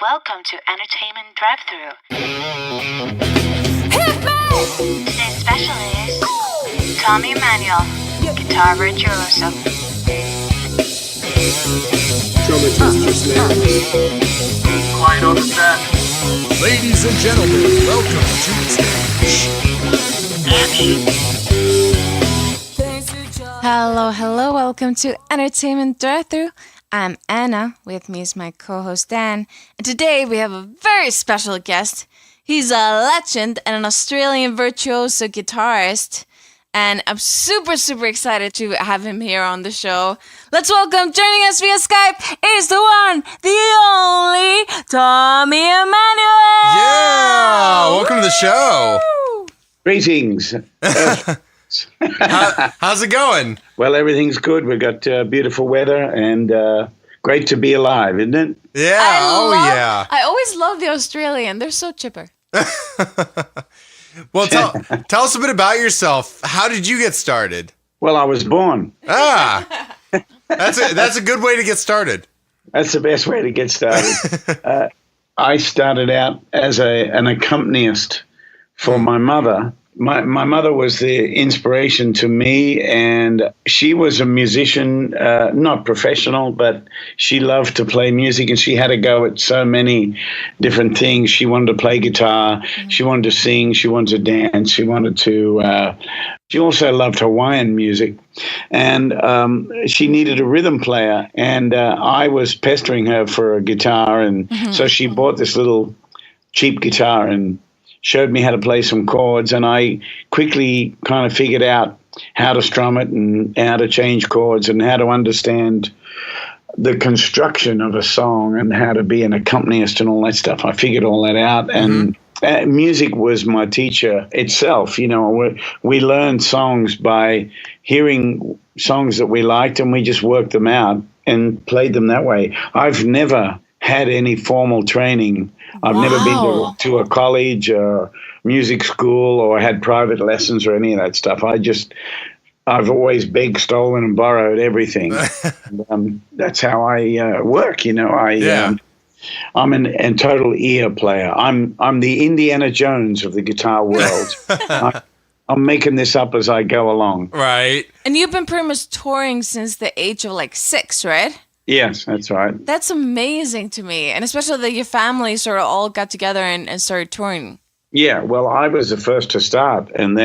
Welcome to Entertainment Drive-Thru. Today's special is Tommy Emmanuel, guitar virtuoso. Quiet on the set. Ladies and gentlemen, welcome to the stage. Hello, welcome to Entertainment Drive-Thru. I'm Anna, with me is my co-host Dan, and today we have a very special guest. He's a legend and an Australian virtuoso guitarist, and I'm super excited to have him here on the show. Let's welcome, joining us via Skype, is the one, the only, Tommy Emmanuel! Yeah, welcome to the show. Greetings. How's it going? Well, everything's good. We've got beautiful weather and great to be alive, isn't it? Yeah, yeah. I always love the Australian. They're so chipper. Well, tell us a bit about yourself. How did you get started? Well, I was born. That's a good way to get started. That's the best way to get started. I started out as an accompanist for my mother. My mother was the inspiration to me, and she was a musician, not professional, but she loved to play music, and she had a go at so many different things. She wanted to play guitar, she wanted to sing, she wanted to dance, she also loved Hawaiian music, and she needed a rhythm player, and I was pestering her for a guitar, and so she bought this little cheap guitar and showed me how to play some chords, and I quickly kind of figured out how to strum it and how to change chords and how to understand the construction of a song and how to be an accompanist and all that stuff. I figured all that out, and music was my teacher itself. You know, we learned songs by hearing songs that we liked, and we just worked them out and played them that way. I've never had any formal training. I've never been to a college or music school or had private lessons or any of that stuff. I've always begged, stolen, and borrowed everything. That's how I work. You know, I'm a total ear player. I'm the Indiana Jones of the guitar world. I'm making this up as I go along. Right. And you've been pretty much touring since the age of 6, right? Yes, that's right. That's amazing to me. And especially that your family sort of all got together and started touring. Yeah, well, I was the first to start, and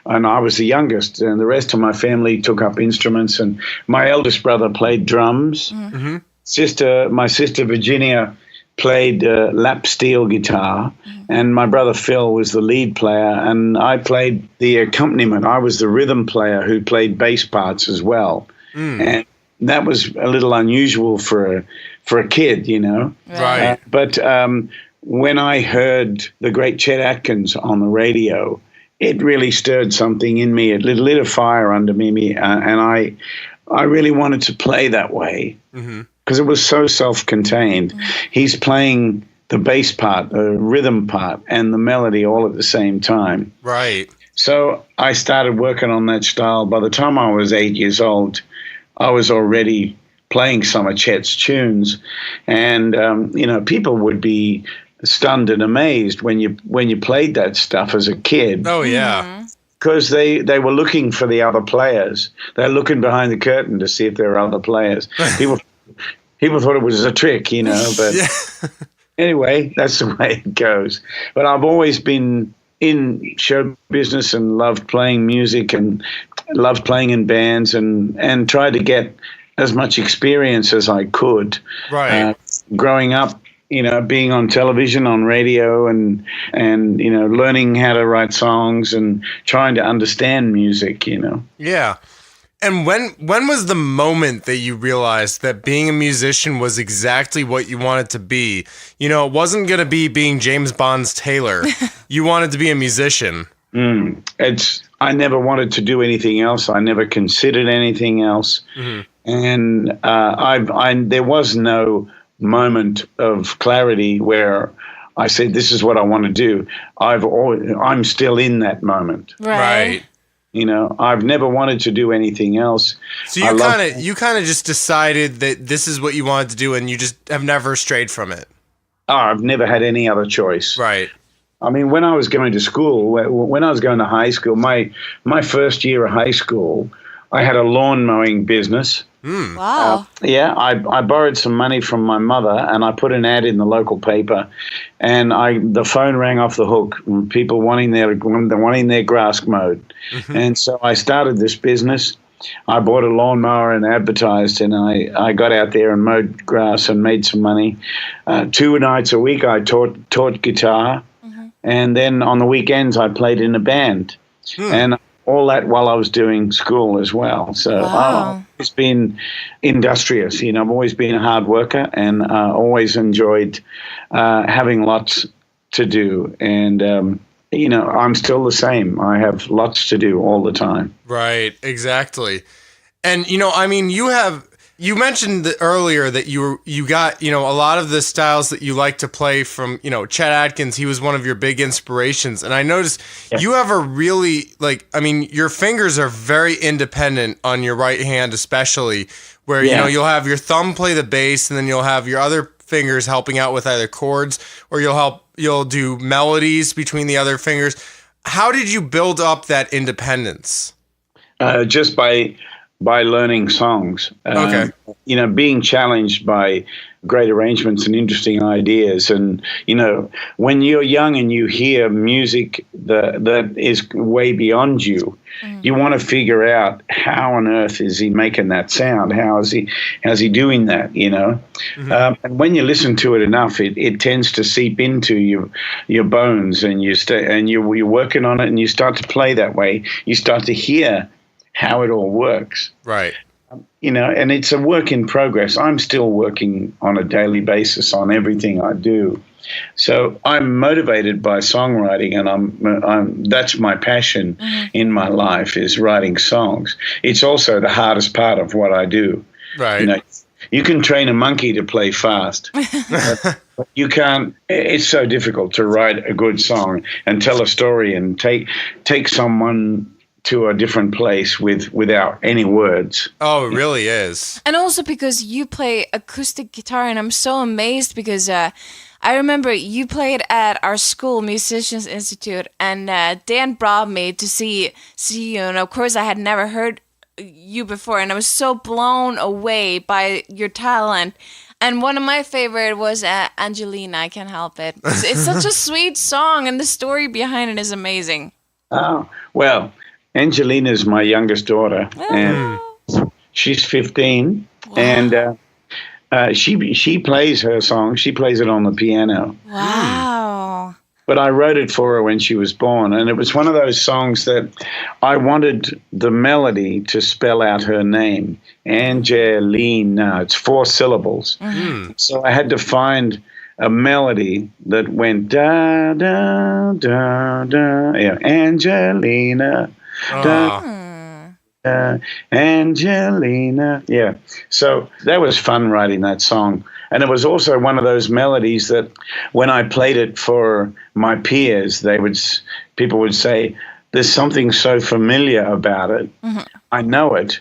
I was the youngest, and the rest of my family took up instruments, and my eldest brother played drums. My sister Virginia played lap steel guitar, and my brother Phil was the lead player, and I played the accompaniment. I was the rhythm player who played bass parts as well. And that was a little unusual for a kid, you know. Right. But when I heard the great Chet Atkins on the radio, it really stirred something in me. It lit a fire under me, and I really wanted to play that way because it was so self-contained. He's playing the bass part, the rhythm part, and the melody all at the same time. Right. So I started working on that style. By the time I was 8 years old, I was already playing some of Chet's tunes, and people would be stunned and amazed when you played that stuff as a kid. Oh yeah, because they were looking for the other players. They're looking behind the curtain to see if there are other players. People thought it was a trick, you know. But anyway, that's the way it goes. But I've always been in show business and loved playing music and loved playing in bands and tried to get as much experience as I could. Right. Growing up, you know, being on television, on radio, and you know, learning how to write songs and trying to understand music, you know. Yeah. And when was the moment that you realized that being a musician was exactly what you wanted to be? You know, it wasn't going to be being James Bond's tailor. You wanted to be a musician. I never wanted to do anything else. I never considered anything else. And there was no moment of clarity where I said, this is what I want to do. I'm still in that moment. Right. You know, I've never wanted to do anything else. So you kind of just decided that this is what you wanted to do, and you just have never strayed from it. I've never had any other choice. Right. I mean, when I was going to school, when I was going to high school, my first year of high school, I had a lawn mowing business. Wow. Yeah, I borrowed some money from my mother, and I put an ad in the local paper, and the phone rang off the hook. People wanting their grass mowed, and so I started this business. I bought a lawnmower and advertised, and I got out there and mowed grass and made some money. 2 nights a week, I taught guitar, and then on the weekends, I played in a band, and all that while I was doing school as well. So I've always been industrious. You know, I've always been a hard worker, and always enjoyed having lots to do. And you know, I'm still the same. I have lots to do all the time. Right, exactly. And, you know, I mean, you mentioned earlier that you got, you know, a lot of the styles that you like to play from, you know, Chet Atkins. He was one of your big inspirations. And I noticed you have a really, like, I mean, your fingers are very independent on your right hand, especially, where, you know, you'll have your thumb play the bass, and then you'll have your other fingers helping out with either chords, or you'll do melodies between the other fingers. How did you build up that independence? Just by learning songs. Okay. You know, being challenged by great arrangements and interesting ideas. And, you know, when you're young and you hear music that is way beyond you, you want to figure out how on earth is he making that sound? How's he doing that, you know? And when you listen to it enough, it tends to seep into your bones, and you're working on it, and you start to play that way. You start to hear how it all works. Right. You know, and it's a work in progress. I'm still working on a daily basis on everything I do. So I'm motivated by songwriting, and that's my passion in my life, is writing songs. It's also the hardest part of what I do. Right. You know, you can train a monkey to play fast. But you can't. It's so difficult to write a good song and tell a story and take someone to a different place without any words. Oh, it really is. And also because you play acoustic guitar, and I'm so amazed because I remember you played at our school, Musicians Institute, and Dan brought me to see you, and of course I had never heard you before, and I was so blown away by your talent. And one of my favorite was Angelina, I Can't Help It. It's such a sweet song, and the story behind it is amazing. Oh, well, Angelina's my youngest daughter, and she's 15, and she plays her song. She plays it on the piano. Wow. But I wrote it for her when she was born, and it was one of those songs that I wanted the melody to spell out her name, Angelina. It's 4 syllables. So I had to find a melody that went da, da, da, da, yeah, Angelina. Angelina. Yeah. So that was fun writing that song. And it was also one of those melodies that when I played it for my peers, people would say, there's something so familiar about it. I know it,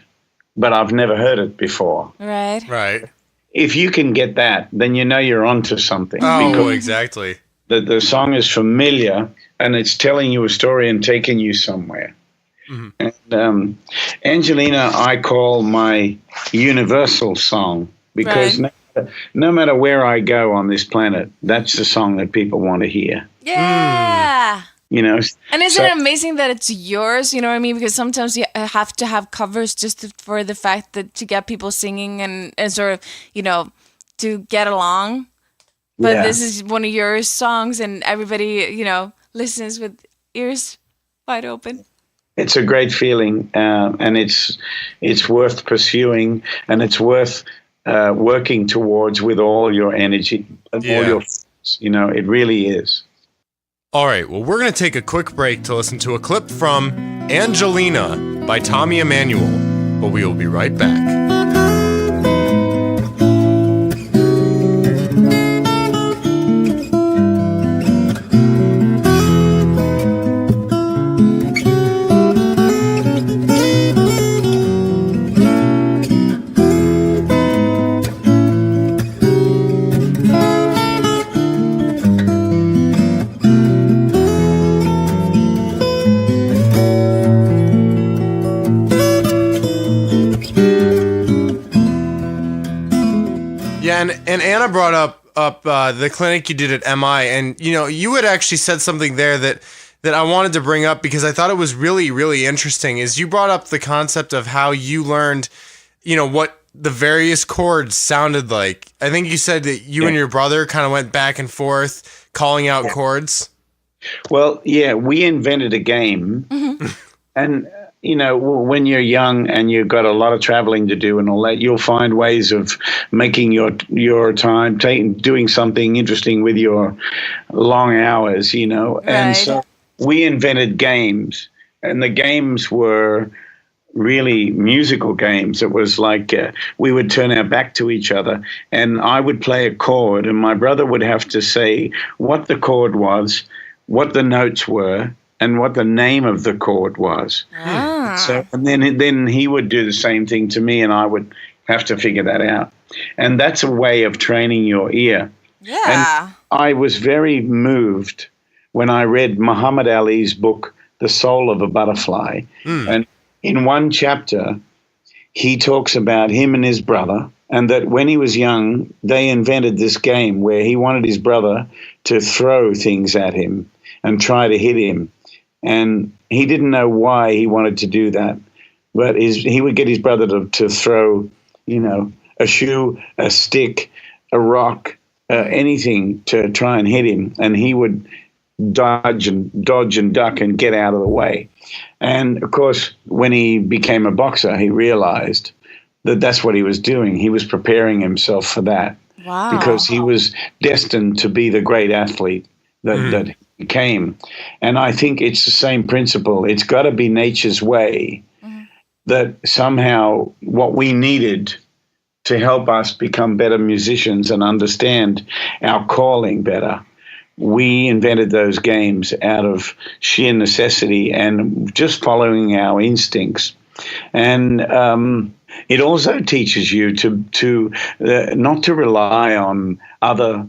but I've never heard it before. Right. Right. If you can get that, then you know you're onto something. Oh, exactly. The song is familiar, and it's telling you a story and taking you somewhere. And Angelina, I call my universal song, because no matter where I go on this planet, that's the song that people want to hear. Yeah. You know. And isn't it amazing that it's yours? You know what I mean? Because sometimes you have to have covers just for the fact that to get people singing and sort of, you know, to get along. But this is one of your songs, and everybody, you know, listens with ears wide open. It's a great feeling, and it's worth pursuing, and it's worth working towards with all your energy and all your, you know, it really is. All right, well, we're going to take a quick break to listen to a clip from Angelina by Tommy Emmanuel, but we will be right back. And Anna brought up the clinic you did at MI, and you had actually said something there that I wanted to bring up because I thought it was really, really interesting. Is you brought up the concept of how you learned, what the various chords sounded like. I think you said that you and your brother kind of went back and forth calling out chords. Well, yeah, we invented a game, and when you're young and you've got a lot of traveling to do and all that, you'll find ways of making your time, doing something interesting with your long hours, Right. And so we invented games, and the games were really musical games. It was like we would turn our back to each other, and I would play a chord, and my brother would have to say what the chord was, what the notes were, and what the name of the chord was. So, and then he would do the same thing to me, and I would have to figure that out. And that's a way of training your ear. Yeah. And I was very moved when I read Muhammad Ali's book, The Soul of a Butterfly. And in one chapter, he talks about him and his brother, and that when he was young, they invented this game where he wanted his brother to throw things at him and try to hit him. And he didn't know why he wanted to do that. But he would get his brother to throw, a shoe, a stick, a rock, anything to try and hit him. And he would dodge and duck and get out of the way. And, of course, when he became a boxer, he realized that that's what he was doing. He was preparing himself for that. Wow. Because he was destined to be the great athlete that he became. And I think it's the same principle. It's got to be nature's way that somehow what we needed to help us become better musicians and understand our calling better, we invented those games out of sheer necessity and just following our instincts. And it also teaches you to not to rely on other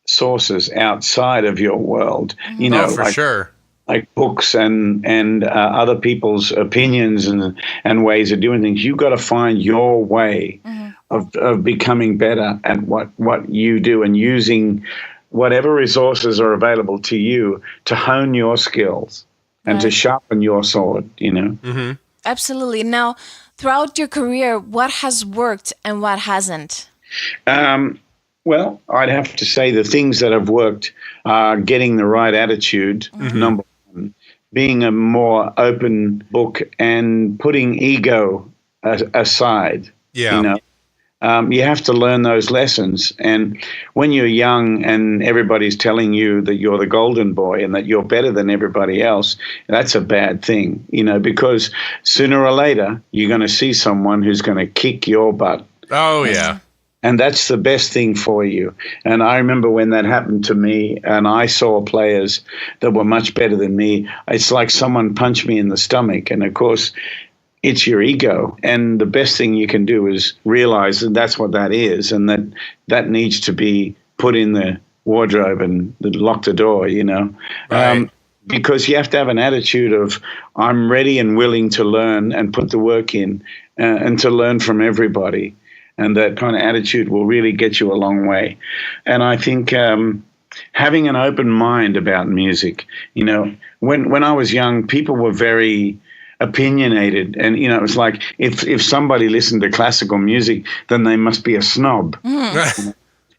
sources outside of your world. For sure. Like books and other people's opinions and ways of doing things. You've got to find your way of becoming better at what you do and using whatever resources are available to you to hone your skills and to sharpen your sword, Absolutely. Now, throughout your career, what has worked and what hasn't? Well, I'd have to say the things that have worked are getting the right attitude, number one, being a more open book and putting ego aside. Yeah. You have to learn those lessons. And when you're young and everybody's telling you that you're the golden boy and that you're better than everybody else, that's a bad thing, because sooner or later you're going to see someone who's going to kick your butt. Oh, yeah. And that's the best thing for you. And I remember when that happened to me and I saw players that were much better than me, it's like someone punched me in the stomach. And, of course, it's your ego. And the best thing you can do is realize that that's what that is and that needs to be put in the wardrobe and lock the door, Right. Because you have to have an attitude of I'm ready and willing to learn and put the work in and to learn from everybody. And that kind of attitude will really get you a long way. And I think having an open mind about music, when I was young, people were very opinionated. And, it was like if somebody listened to classical music, then they must be a snob.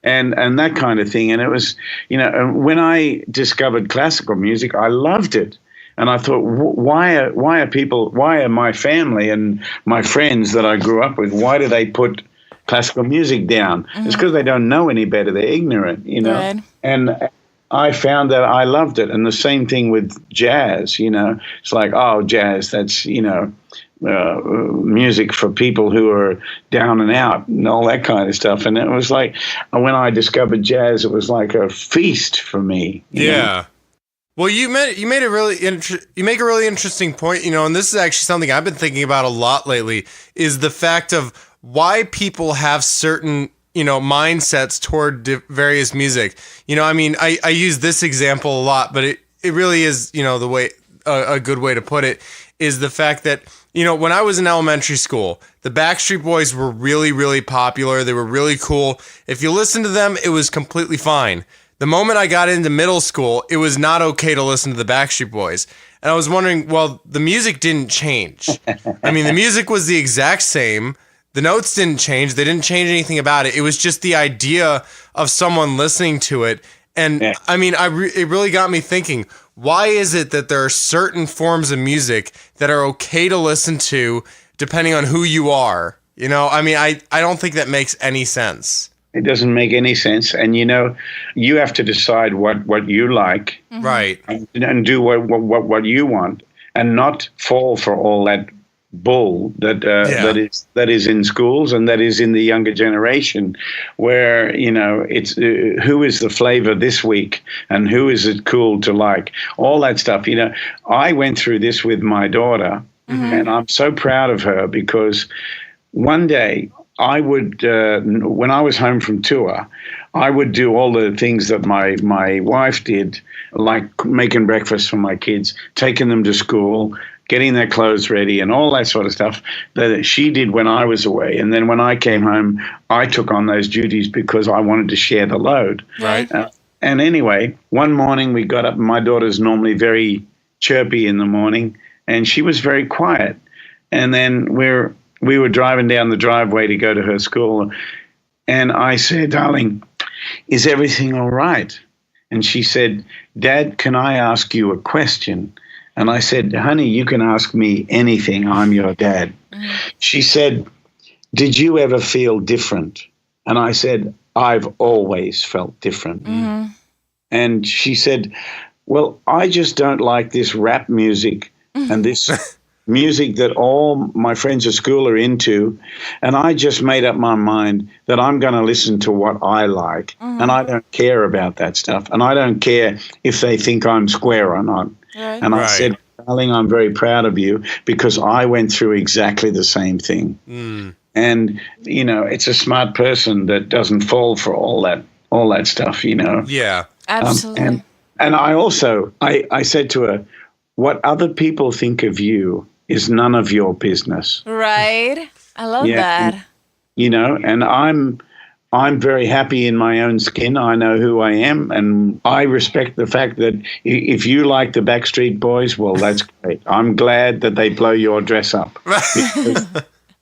And that kind of thing. And it was, when I discovered classical music, I loved it. And I thought, why are my family and my friends that I grew up with, why do they put classical music down? It's because they don't know any better. They're ignorant, Right. And I found that I loved it. And the same thing with jazz, It's like, oh, jazz, that's, music for people who are down and out and all that kind of stuff. And it was like, when I discovered jazz, it was like a feast for me. you know? Well, you make a really interesting point, and this is actually something I've been thinking about a lot lately, is the fact of why people have certain, mindsets toward various music. I use this example a lot, but it really is, the way, a good way to put it is the fact that, You know, when I was in elementary school, the Backstreet Boys were really, really popular. They were really cool. If you listened to them, it was completely fine. The moment I got into middle school, it was not okay to listen to the Backstreet Boys. And I was wondering, well, the music didn't change. I mean, the music was the exact same. The notes didn't change. They didn't change anything about it. It was just the idea of someone listening to it. And Yeah. I mean, it really got me thinking, why is it that there are certain forms of music that are okay to listen to depending on who you are? You know, I mean, I don't think that makes any sense. It doesn't make any sense. And, you know, you have to decide what you like Right. and do what you want and not fall for all that bull that is in schools and that is in the younger generation, where, you know, it's who is the flavor this week and who is it cool to like, all that stuff. You know, I went through this with my daughter, and I'm so proud of her, because one day I would, when I was home from tour, I would do all the things that my wife did, like making breakfast for my kids, taking them to school, getting their clothes ready, and all that sort of stuff that she did when I was away. And then when I came home, I took on those duties because I wanted to share the load. Right. And anyway, one morning we got up. My daughter's normally very chirpy in the morning, and she was very quiet. And then we were driving down the driveway to go to her school, and I said, "Darling, is everything all right?" And she said, "Dad, can I ask you a question?" And I said, "Honey, you can ask me anything. I'm your dad." She said, "Did you ever feel different?" And I said, "I've always felt different." And she said, "Well, I just don't like this rap music and this music that all my friends at school are into. And I just made up my mind that I'm going to listen to what I like. And I don't care about that stuff. And I don't care if they think I'm square or not." Right. And I Right. said, "Darling, I'm very proud of you, because I went through exactly the same thing." And, you know, it's a smart person that doesn't fall for all that stuff, you know. Yeah. Absolutely. And I also, I said to her, "What other people think of you is none of your business." Right. I love Yeah. that. You know, and I'm very happy in my own skin. I know who I am, and I respect the fact that if you like the Backstreet Boys, well, that's great. I'm glad that they blow your dress up.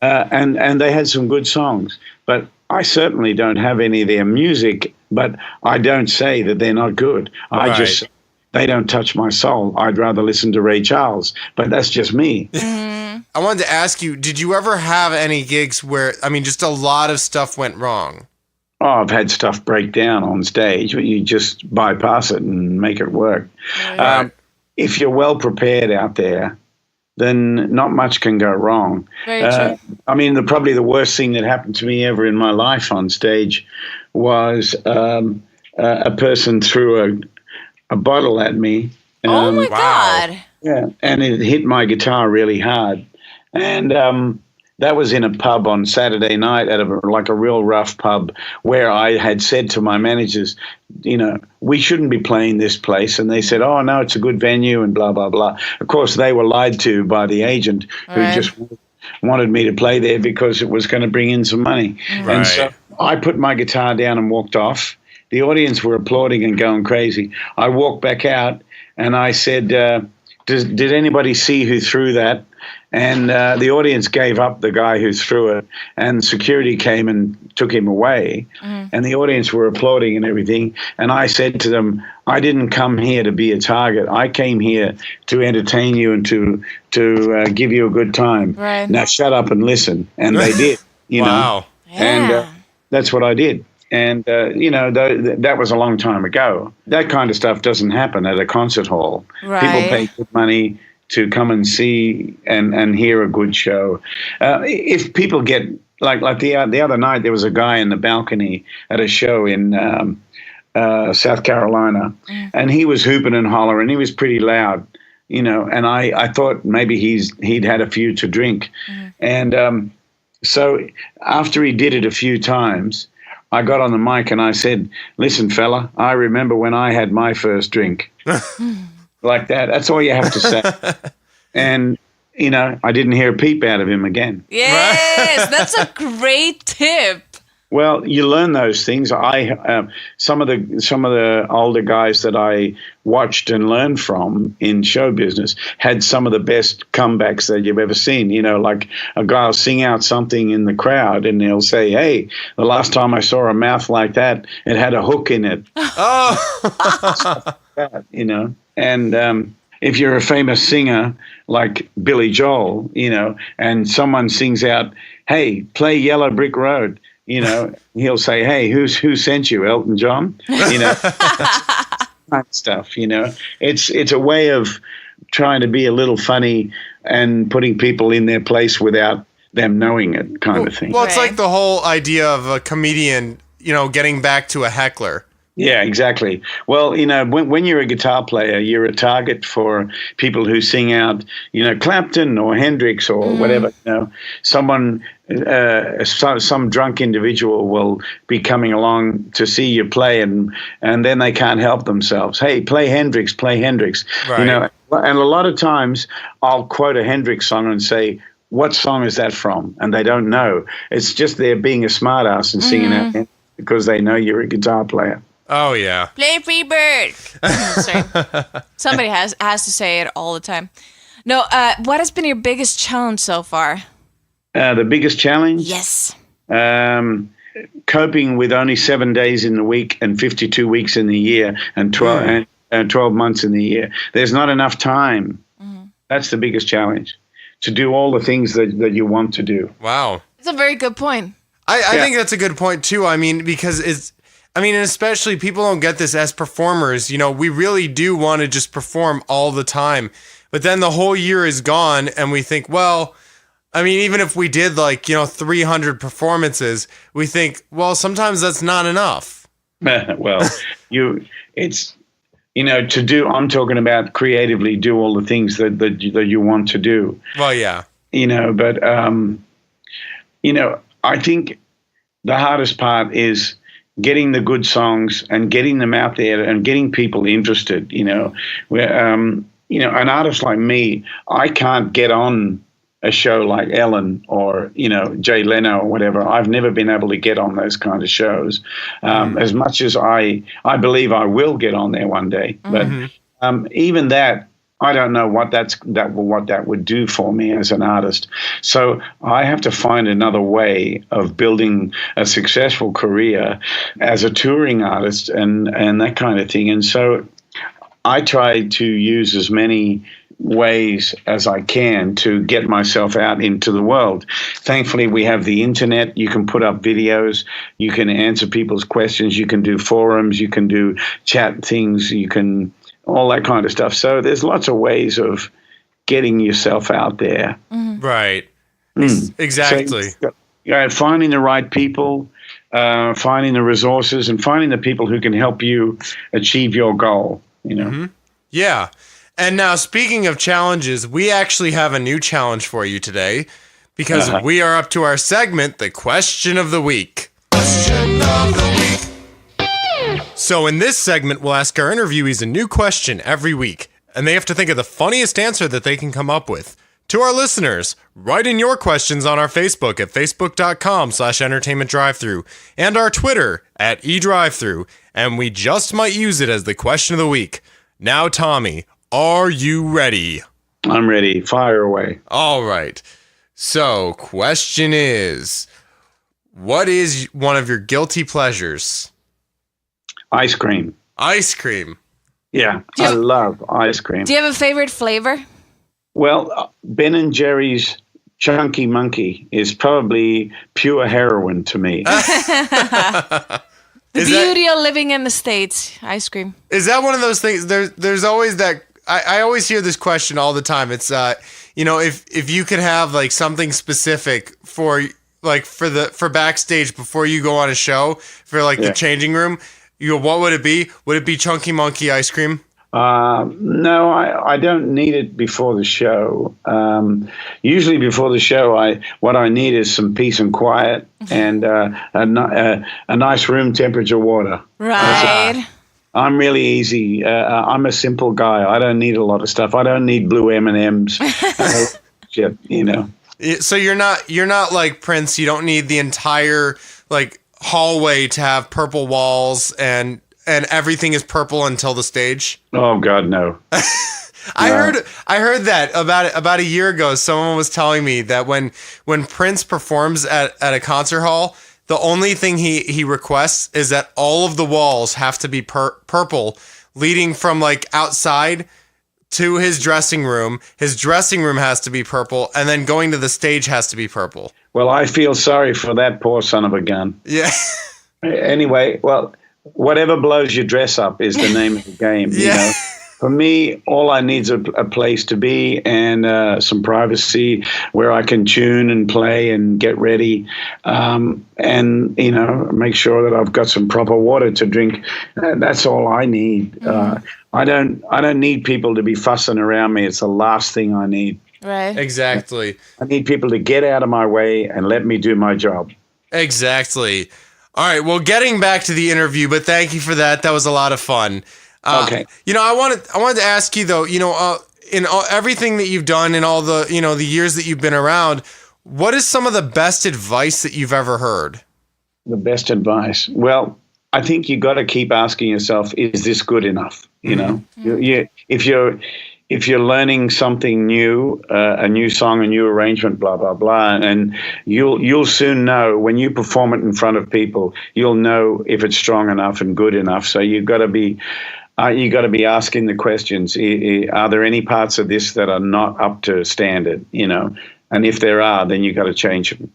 And they had some good songs, but I certainly don't have any of their music, but I don't say that they're not good. I Right. just, they don't touch my soul. I'd rather listen to Ray Charles, but that's just me. I wanted to ask you, did you ever have any gigs where, I mean, just a lot of stuff went wrong? Oh, I've had stuff break down on stage, but you just bypass it and make it work. Right. If you're well prepared out there, then not much can go wrong. Very true. I mean, probably the worst thing that happened to me ever in my life on stage was a person threw a bottle at me. Oh my wow. God. Yeah, and it hit my guitar really hard. And that was in a pub on Saturday night at a real rough pub, where I had said to my managers, you know, "We shouldn't be playing this place." And they said, "Oh, no, it's a good venue," and blah, blah, blah. Of course, they were lied to by the agent who Right. just wanted me to play there because it was going to bring in some money. Right. And so I put my guitar down and walked off. The audience were applauding and going crazy. I walked back out and I said, did anybody see who threw that? And the audience gave up the guy who threw it, and security came and took him away. And the audience were applauding and everything. And I said to them, "I didn't come here to be a target. I came here to entertain you and to give you a good time. Right. Now shut up and listen." And they did, you know. Wow. And Yeah. that's what I did. And, you know, that was a long time ago. That kind of stuff doesn't happen at a concert hall. Right. People pay good money to come and see and hear a good show. If people get, like the other night, there was a guy in the balcony at a show in South Carolina, and he was hooping and hollering. He was pretty loud, you know, and I thought maybe he'd had a few to drink. And so after he did it a few times, I got on the mic and I said, "Listen, fella, I remember when I had my first drink." Like that. That's all you have to say. And I didn't hear a peep out of him again. Yes, that's a great tip. Well, you learn those things. Some of the older guys that I watched and learned from in show business had some of the best comebacks that you've ever seen. Like a guy will sing out something in the crowd and he'll say, "Hey, the last time I saw a mouth like that, it had a hook in it." Oh, And if you're a famous singer like Billy Joel, and someone sings out, "Hey, play Yellow Brick Road," he'll say, "Hey, who sent you, Elton John?" Stuff. It's a way of trying to be a little funny and putting people in their place without them knowing it, kind of thing. Well, it's like the whole idea of a comedian, getting back to a heckler. Yeah, exactly. Well, when you're a guitar player, you're a target for people who sing out, Clapton or Hendrix or whatever. Someone, some drunk individual will be coming along to see you play, and then they can't help themselves. Hey, play Hendrix, play Hendrix. Right. And a lot of times I'll quote a Hendrix song and say, "What song is that from?" And they don't know. It's just they're being a smartass and singing out because they know you're a guitar player. Oh, yeah. Play Free Bird. Sorry. Somebody has to say it all the time. No, what has been your biggest challenge so far? The biggest challenge? Yes. Coping with only 7 days in the week and 52 weeks in the year and 12 months in the year. There's not enough time. That's the biggest challenge, to do all the things that you want to do. Wow. That's a very good point. I think that's a good point, too. I mean, because especially people don't get this as performers. We really do want to just perform all the time. But then the whole year is gone and we think, well, even if we did 300 performances, we think, well, sometimes that's not enough. Well, to do, I'm talking about creatively do all the things that you want to do. Well, yeah. But, I think the hardest part is getting the good songs and getting them out there and getting people interested, where, an artist like me, I can't get on a show like Ellen or, Jay Leno or whatever. I've never been able to get on those kind of shows, as much as I believe I will get on there one day. But even that, I don't know what that would do for me as an artist. So I have to find another way of building a successful career as a touring artist and that kind of thing. And so I try to use as many ways as I can to get myself out into the world. Thankfully, we have the internet. You can put up videos. You can answer people's questions. You can do forums. You can do chat things. You can all that kind of stuff. So there's lots of ways of getting yourself out there. Right. Exactly. So, finding the right people, finding the resources, and finding the people who can help you achieve your goal, Yeah. And now, speaking of challenges, we actually have a new challenge for you today because we are up to our segment, the Question of the Week. Question of the Week. So in this segment, we'll ask our interviewees a new question every week, and they have to think of the funniest answer that they can come up with. To our listeners, write in your questions on our Facebook at facebook.com/Entertainment Drive-Thru and our Twitter at eDrive-Thru, and we just might use it as the question of the week. Now, Tommy, are you ready? I'm ready. Fire away. All right. So, question is, what is one of your guilty pleasures? Ice cream. Ice cream. Yeah, I love ice cream. Do you have a favorite flavor? Well, Ben & Jerry's Chunky Monkey is probably pure heroin to me. The beauty of living in the States, ice cream. Is that one of those things? There's always that. I always hear this question all the time. It's if you could have like something specific for backstage before you go on a show for the changing room, what would it be? Would it be Chunky Monkey ice cream? No, I don't need it before the show. Usually before the show, what I need is some peace and quiet and a nice room temperature water. Right. I'm really easy. I'm a simple guy. I don't need a lot of stuff. I don't need blue M&Ms. bullshit, you know. So you're not like Prince. You don't need the entire like hallway to have purple walls and everything is purple until the stage. Oh God, no. I heard that about a year ago. Someone was telling me that when Prince performs at a concert hall, the only thing he requests is that all of the walls have to be purple, leading from like outside to his dressing room. His dressing room has to be purple, and then going to the stage has to be purple. Well, I feel sorry for that poor son of a gun. Yeah. Anyway, well, whatever blows your dress up is the name of the game. Yeah. You know? For me, all I need is a place to be and some privacy where I can tune and play and get ready, and you know, make sure that I've got some proper water to drink. That's all I need. I don't need people to be fussing around me. It's the last thing I need. Right. Exactly. I need people to get out of my way and let me do my job. Exactly. All right. Well, getting back to the interview, but thank you for that. That was a lot of fun. Okay. You know, I wanted to ask you though, you know, in everything that you've done in all the, you know, the years that you've been around, what is some of the best advice that you've ever heard? The best advice. Well, I think you got to keep asking yourself, is this good enough? You know, if you're learning something new, a new song, a new arrangement, blah, blah, blah, and you'll soon know when you perform it in front of people, you'll know if it's strong enough and good enough. So you've got to be asking the questions. Are there any parts of this that are not up to standard? You know, and if there are, then you've got to change them.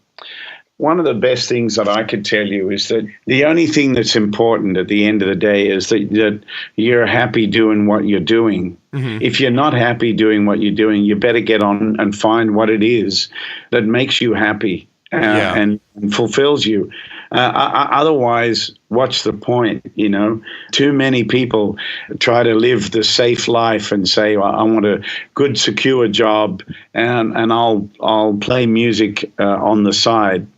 One of the best things that I could tell you is that the only thing that's important at the end of the day is that you're happy doing what you're doing. Mm-hmm. If you're not happy doing what you're doing, you better get on and find what it is that makes you happy and fulfills you. Otherwise, what's the point? You know, too many people try to live the safe life and say, well, I want a good, secure job and I'll play music on the side.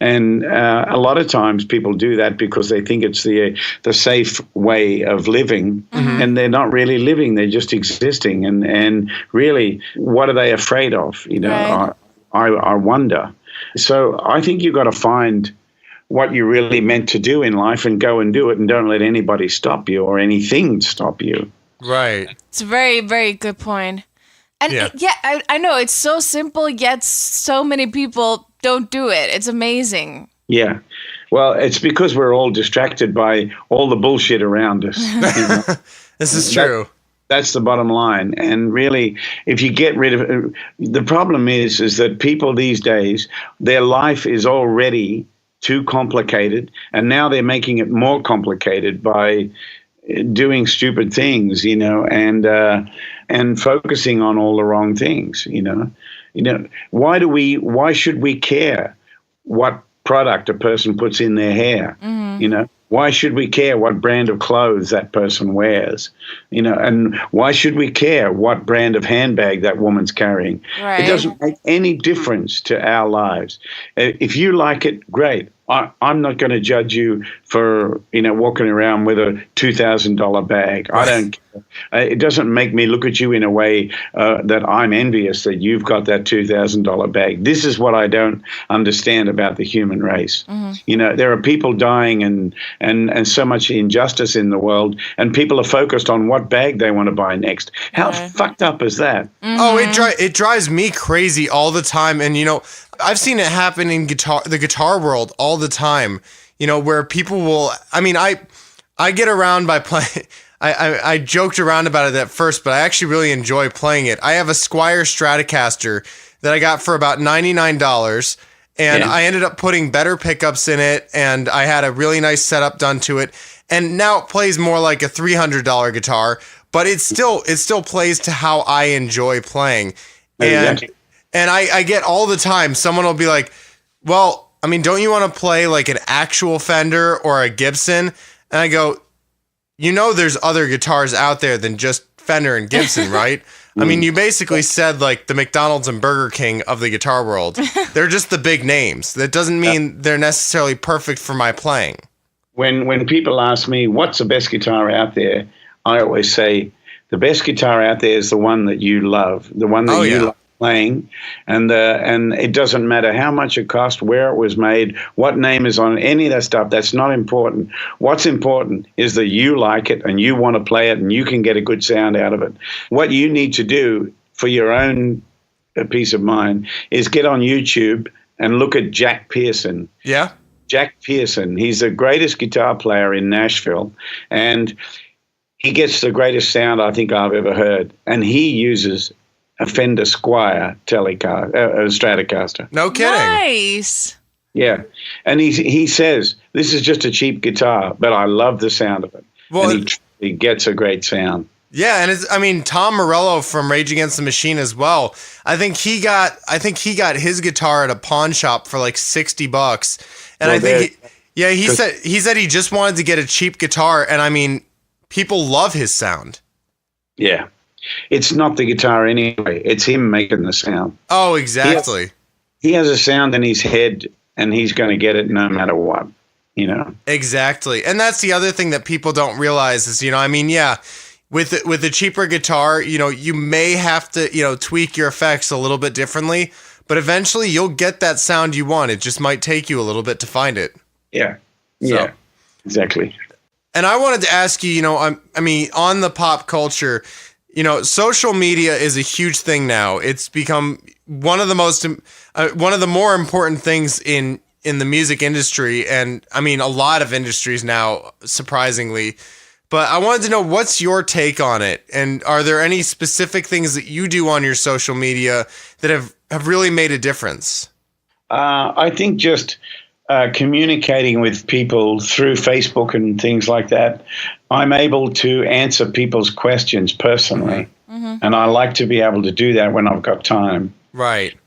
And a lot of times people do that because they think it's the safe way of living, and they're not really living; they're just existing. And really, what are they afraid of? You know, right. I wonder. So I think you've got to find what you're really meant to do in life and go and do it, and don't let anybody stop you or anything stop you. Right. It's a very, very good point. And I know it's so simple, yet so many people don't do it. It's amazing. Yeah. Well, it's because we're all distracted by all the bullshit around us. You know? This is true. That's the bottom line. And really, if you get rid of it, the problem is that people these days, their life is already too complicated, and now they're making it more complicated by doing stupid things, you know, and focusing on all the wrong things, you know. You know, why should we care what product a person puts in their hair? Mm-hmm. You know, why should we care what brand of clothes that person wears? You know, and why should we care what brand of handbag that woman's carrying? Right. It doesn't make any difference to our lives. If you like it, great. I'm not going to judge you for, you know, walking around with a $2,000 bag. I don't care. It doesn't make me look at you in a way that I'm envious that you've got that $2,000 bag. This is what I don't understand about the human race. Mm-hmm. You know, there are people dying and so much injustice in the world, and people are focused on what bag they want to buy next. How fucked up is that? Mm-hmm. Oh, it drives me crazy all the time. And, you know, I've seen it happen in the guitar world all the time, you know, where people will, I mean, I get around by playing, I joked around about it at first, but I actually really enjoy playing it. I have a Squier Stratocaster that I got for about $99, and I ended up putting better pickups in it, and I had a really nice setup done to it, and now it plays more like a $300 guitar, but it still plays to how I enjoy playing. And I get all the time, someone will be like, well, I mean, don't you want to play like an actual Fender or a Gibson? And I go, you know, there's other guitars out there than just Fender and Gibson, right? I mean, you basically said like the McDonald's and Burger King of the guitar world. They're just the big names. That doesn't mean they're necessarily perfect for my playing. When people ask me, what's the best guitar out there? I always say, the best guitar out there is the one that you love, the one that you love. playing, and it doesn't matter how much it cost, where it was made, what name is on it, any of that stuff. That's not important. What's important is that you like it and you want to play it and you can get a good sound out of it. What you need to do for your own peace of mind is get on YouTube and look at Jack Pearson. Yeah. Jack Pearson. He's the greatest guitar player in Nashville, and he gets the greatest sound I think I've ever heard. And he uses a Fender Squier Stratocaster. No kidding. Nice. Yeah. And he says, this is just a cheap guitar, but I love the sound of it. Well, and he gets a great sound. Yeah, and Tom Morello from Rage Against the Machine as well. I think he got his guitar at a pawn shop for like $60. And Well, he said he just wanted to get a cheap guitar, and I mean, people love his sound. Yeah. It's not the guitar anyway. It's him making the sound. Oh, exactly. He has a sound in his head, and he's going to get it no matter what, you know? Exactly. And that's the other thing that people don't realize is, with a cheaper guitar, you may have to, tweak your effects a little bit differently, but eventually you'll get that sound you want. It just might take you a little bit to find it. Yeah. Yeah, exactly. And I wanted to ask you, on the pop culture, social media is a huge thing now. It's become one of the more important things in the music industry. And I mean, a lot of industries now, surprisingly. But I wanted to know, what's your take on it? And are there any specific things that you do on your social media that have really made a difference? I think just communicating with people through Facebook and things like that, I'm able to answer people's questions personally. Mm-hmm. And I like to be able to do that when I've got time. Right.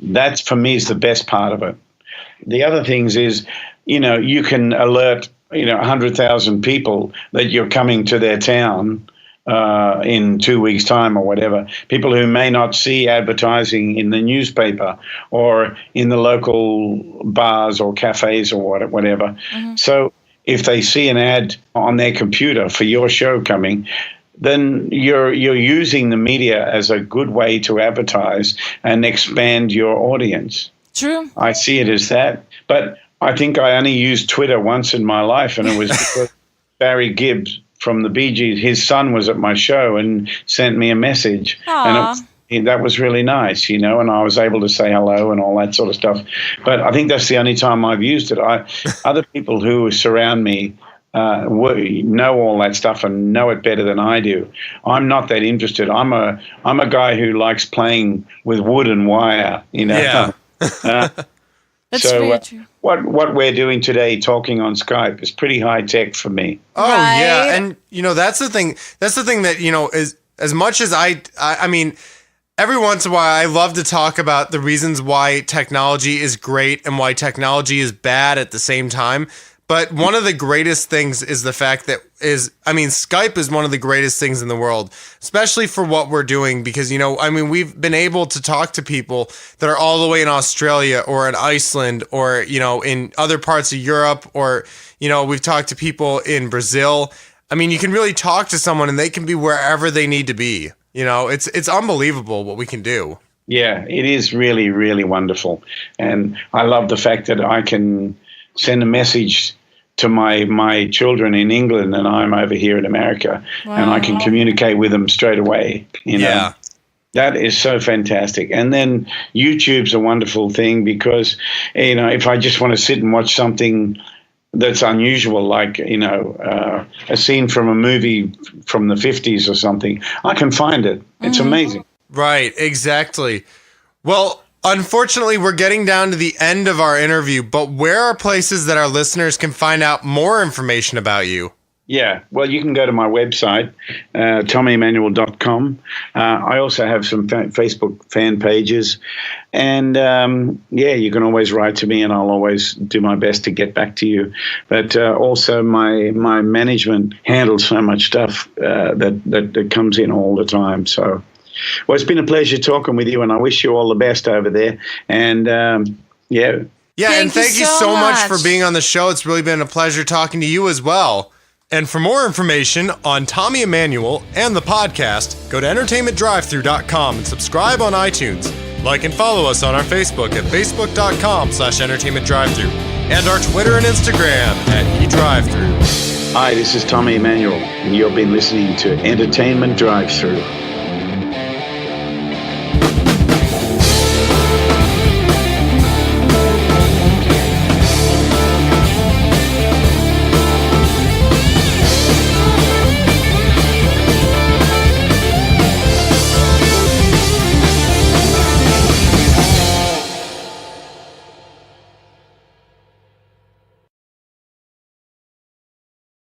That's, for me, is the best part of it. The other things is, you can alert 100,000 people that you're coming to their town in 2 weeks' time or whatever. People who may not see advertising in the newspaper or in the local bars or cafes or whatever. Mm-hmm. So if they see an ad on their computer for your show coming, then you're using the media as a good way to advertise and expand your audience. True. I see it as that. But I think I only used Twitter once in my life, and it was because Barry Gibbs from the Bee Gees, his son was at my show and sent me a message. Aww. And that was really nice, and I was able to say hello and all that sort of stuff. But I think that's the only time I've used it. Other people who surround me know all that stuff and know it better than I do. I'm not that interested. I'm a guy who likes playing with wood and wire, Yeah. That's so very true. What we're doing today, talking on Skype, is pretty high tech for me. Oh, right. yeah. And, that's the thing. That's the thing that, is as much as I mean, every once in a while, I love to talk about the reasons why technology is great and why technology is bad at the same time. But one of the greatest things is the fact that Skype is one of the greatest things in the world, especially for what we're doing, because, we've been able to talk to people that are all the way in Australia or in Iceland or, in other parts of Europe, or, we've talked to people in Brazil. I mean, you can really talk to someone and they can be wherever they need to be. It's unbelievable what we can do. Yeah, it is really, really wonderful. And I love the fact that I can send a message to my children in England, and I'm over here in America. Wow. And I can communicate with them straight away. Yeah. That is so fantastic. And then YouTube's a wonderful thing because, if I just want to sit and watch something that's unusual, like, a scene from a movie from the 50s or something, I can find it. It's amazing. Right, exactly. Well, unfortunately, we're getting down to the end of our interview, but where are places that our listeners can find out more information about you? Yeah, well, you can go to my website, TommyEmmanuel.com. I also have some Facebook fan pages. And, you can always write to me, and I'll always do my best to get back to you. But also my management handles so much stuff that comes in all the time. So, well, it's been a pleasure talking with you, and I wish you all the best over there. And, Yeah, and thank you so much for being on the show. It's really been a pleasure talking to you as well. And for more information on Tommy Emmanuel and the podcast, go to entertainmentdrivethru.com and subscribe on iTunes. Like and follow us on our Facebook at facebook.com/entertainmentdrivethru and our Twitter and Instagram at edrivethru. Hi, this is Tommy Emmanuel, and you've been listening to Entertainment Drive-Thru.